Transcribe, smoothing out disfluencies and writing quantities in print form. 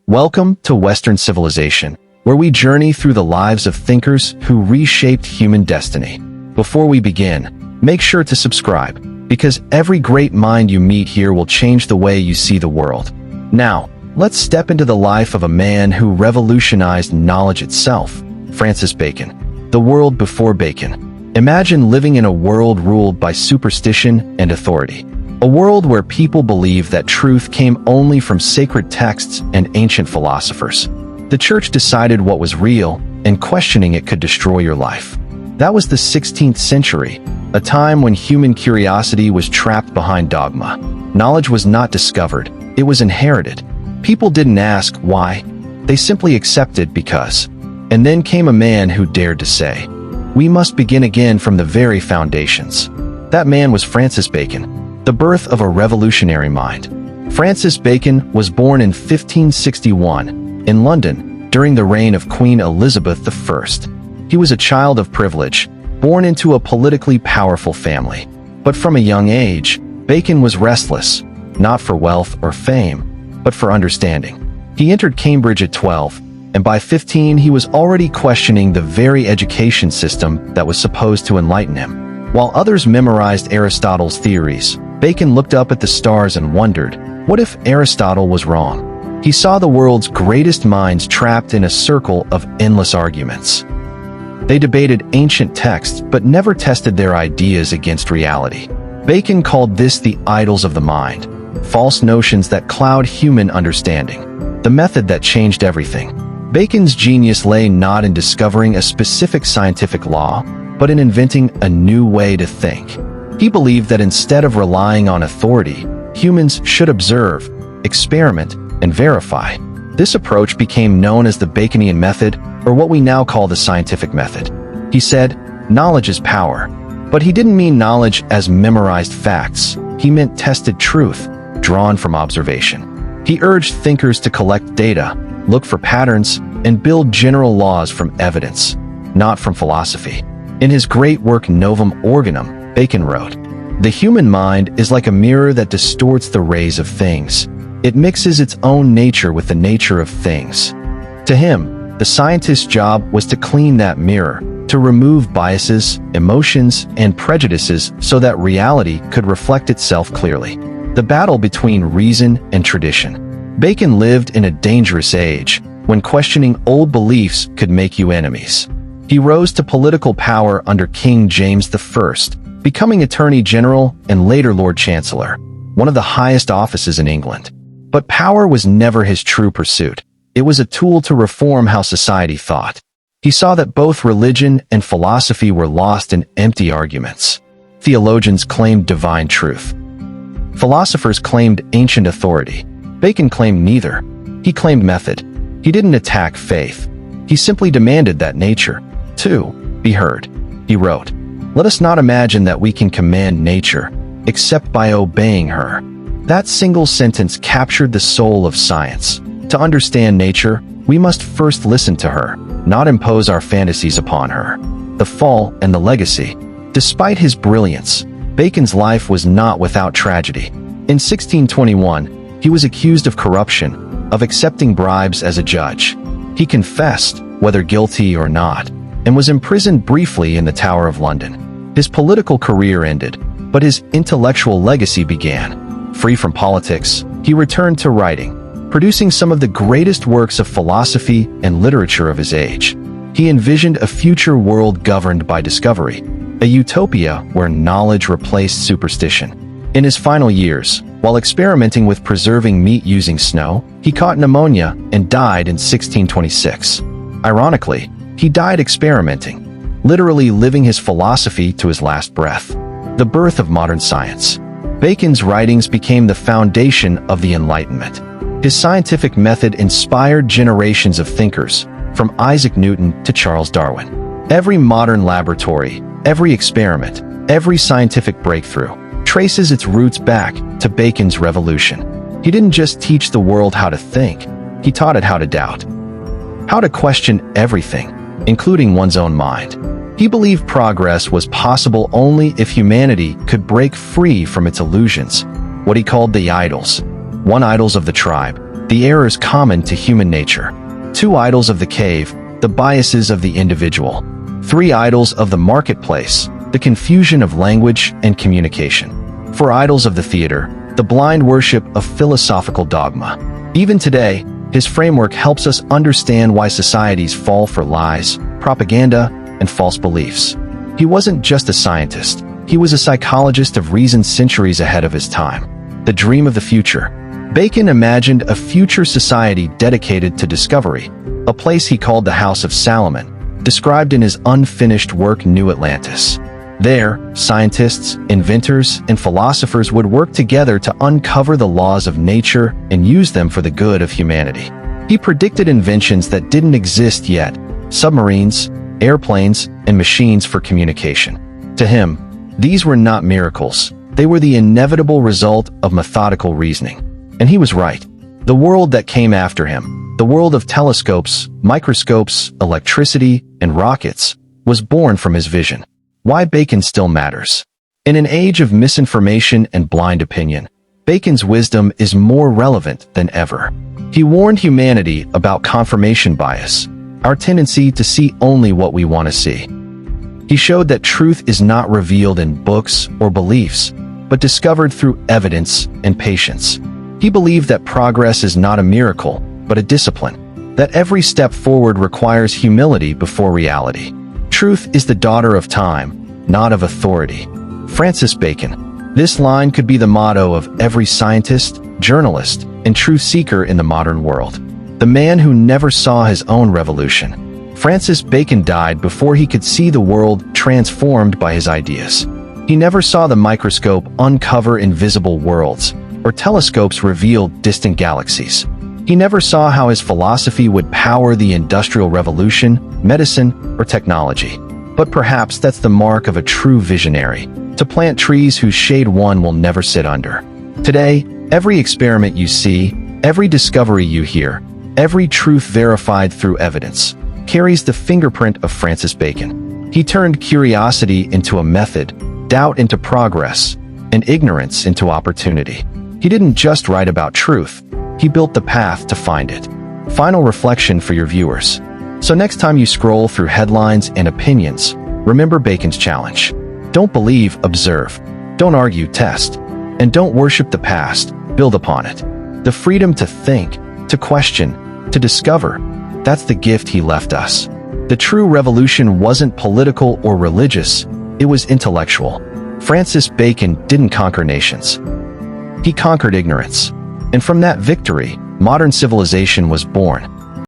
Welcome to Western civilization, where we journey through the lives of thinkers who reshaped human destiny. Before we begin, make sure to subscribe, because every great mind you meet here will change the way you see the world. Now, let's step into the life of a man who revolutionized knowledge itself, Francis Bacon. The world before Bacon. Imagine living in a world ruled by superstition and authority. A world where people believed that truth came only from sacred texts and ancient philosophers. The church decided what was real, and questioning it could destroy your life. That was the 16th century, a time when human curiosity was trapped behind dogma. Knowledge was not discovered, it was inherited. People didn't ask why, they simply accepted because. And then came a man who dared to say, "We must begin again from the very foundations." That man was Francis Bacon. The birth of a revolutionary mind. Francis Bacon was born in 1561 in London during the reign of Queen Elizabeth I. He was a child of privilege, born into a politically powerful family. But from a young age, Bacon was restless, not for wealth or fame, but for understanding. He entered Cambridge at 12, and by 15 he was already questioning the very education system that was supposed to enlighten him. While others memorized Aristotle's theories, Bacon looked up at the stars and wondered, what if Aristotle was wrong? He saw the world's greatest minds trapped in a circle of endless arguments. They debated ancient texts but never tested their ideas against reality. Bacon called this the idols of the mind, false notions that cloud human understanding, the method that changed everything. Bacon's genius lay not in discovering a specific scientific law, but in inventing a new way to think. He believed that instead of relying on authority, humans should observe, experiment, and verify. This approach became known as the Baconian method, or what we now call the scientific method. He said, knowledge is power. But he didn't mean knowledge as memorized facts. He meant tested truth, drawn from observation. He urged thinkers to collect data, look for patterns, and build general laws from evidence, not from philosophy. In his great work Novum Organum, Bacon wrote, "The human mind is like a mirror that distorts the rays of things. It mixes its own nature with the nature of things." To him, the scientist's job was to clean that mirror, to remove biases, emotions, and prejudices so that reality could reflect itself clearly. The battle between reason and tradition. Bacon lived in a dangerous age, when questioning old beliefs could make you enemies. He rose to political power under King James I, becoming Attorney General and later Lord Chancellor, one of the highest offices in England. But power was never his true pursuit. It was a tool to reform how society thought. He saw that both religion and philosophy were lost in empty arguments. Theologians claimed divine truth. Philosophers claimed ancient authority. Bacon claimed neither. He claimed method. He didn't attack faith. He simply demanded that nature, too, be heard. He wrote, "Let us not imagine that we can command nature, except by obeying her." That single sentence captured the soul of science. To understand nature, we must first listen to her, not impose our fantasies upon her. The fall and the legacy. Despite his brilliance, Bacon's life was not without tragedy. In 1621, he was accused of corruption, of accepting bribes as a judge. He confessed, whether guilty or not, and was imprisoned briefly in the Tower of London. His political career ended, but his intellectual legacy began. Free from politics, he returned to writing, producing some of the greatest works of philosophy and literature of his age. He envisioned a future world governed by discovery, a utopia where knowledge replaced superstition. In his final years, while experimenting with preserving meat using snow, he caught pneumonia and died in 1626. Ironically, he died experimenting, literally living his philosophy to his last breath. The birth of modern science. Bacon's writings became the foundation of the Enlightenment. His scientific method inspired generations of thinkers, from Isaac Newton to Charles Darwin. Every modern laboratory, every experiment, every scientific breakthrough traces its roots back to Bacon's revolution. He didn't just teach the world how to think, he taught it how to doubt, how to question everything, including one's own mind. He believed progress was possible only if humanity could break free from its illusions, what he called the idols. One idols of the tribe, the errors common to human nature. 2 idols of the cave, the biases of the individual. 3 idols of the marketplace, the confusion of language and communication. 4 idols of the theater, the blind worship of philosophical dogma. Even today, his framework helps us understand why societies fall for lies, propaganda, and false beliefs. He wasn't just a scientist. He was a psychologist of reason centuries ahead of his time. The dream of the future. Bacon imagined a future society dedicated to discovery, a place he called the House of Salomon, described in his unfinished work New Atlantis. There, scientists, inventors, and philosophers would work together to uncover the laws of nature and use them for the good of humanity. He predicted inventions that didn't exist yet: submarines, airplanes, and machines for communication. To him, these were not miracles. They were the inevitable result of methodical reasoning. And he was right. The world that came after him, the world of telescopes, microscopes, electricity, and rockets, was born from his vision. Why Bacon still matters. In an age of misinformation and blind opinion, Bacon's wisdom is more relevant than ever. He warned humanity about confirmation bias, our tendency to see only what we want to see. He showed that truth is not revealed in books or beliefs, but discovered through evidence and patience. He believed that progress is not a miracle, but a discipline, that every step forward requires humility before reality. Truth is the daughter of time, not of authority. Francis Bacon. This line could be the motto of every scientist, journalist, and truth seeker in the modern world. The man who never saw his own revolution. Francis Bacon died before he could see the world transformed by his ideas. He never saw the microscope uncover invisible worlds, or telescopes reveal distant galaxies. He never saw how his philosophy would power the Industrial Revolution, medicine, or technology. But perhaps that's the mark of a true visionary, to plant trees whose shade one will never sit under. Today, every experiment you see, every discovery you hear, every truth verified through evidence, carries the fingerprint of Francis Bacon. He turned curiosity into a method, doubt into progress, and ignorance into opportunity. He didn't just write about truth, he built the path to find it. Final reflection for your viewers. So next time you scroll through headlines and opinions, remember Bacon's challenge. Don't believe, observe. Don't argue, test. And don't worship the past, build upon it. The freedom to think, to question, to discover, that's the gift he left us. The true revolution wasn't political or religious, it was intellectual. Francis Bacon didn't conquer nations. He conquered ignorance. And from that victory, modern civilization was born.